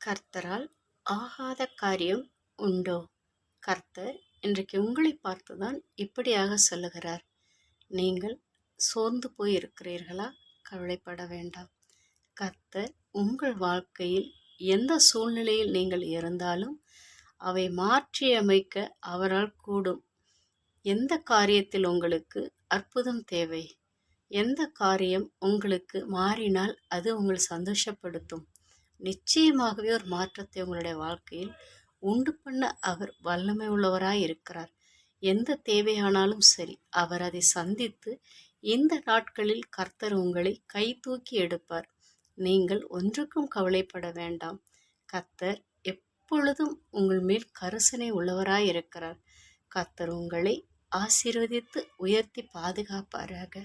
கர்த்தரால் ஆகாத காரியம் உண்டோ? கர்த்தர் இன்றைக்கு உங்களை பார்த்துதான் இப்படியாக சொல்லுகிறார். நீங்கள் சோர்ந்து போய் இருக்கிறீர்களா? கவலைப்பட வேண்டாம். கர்த்தர் உங்கள் வாழ்க்கையில் எந்த சூழ்நிலையில் நீங்கள் இருந்தாலும் அவை மாற்றியமைக்க அவரால் கூடும். எந்த காரியத்தில் உங்களுக்கு அற்புதம் தேவை? எந்த காரியம் உங்களுக்கு மாறினால் அது உங்களை சந்தோஷப்படுத்தும்? நிச்சயமாகவே ஒரு மாற்றத்தை உங்களுடைய வாழ்க்கையில் உண்டு பண்ண அவர் வல்லமை உள்ளவராய் இருக்கிறார். எந்த தேவையானாலும் சரி, அவர் அதை சந்தித்து இந்த நாட்களில் கர்த்தர் உங்களை கை தூக்கி எடுப்பார். நீங்கள் ஒன்றுக்கும் கவலைப்பட வேண்டாம். கர்த்தர் எப்பொழுதும் உங்கள் மேல் கரிசனை உள்ளவராய் இருக்கிறார். கர்த்தர் உங்களை ஆசீர்வதித்து உயர்த்தி பாதுகாப்பாராக.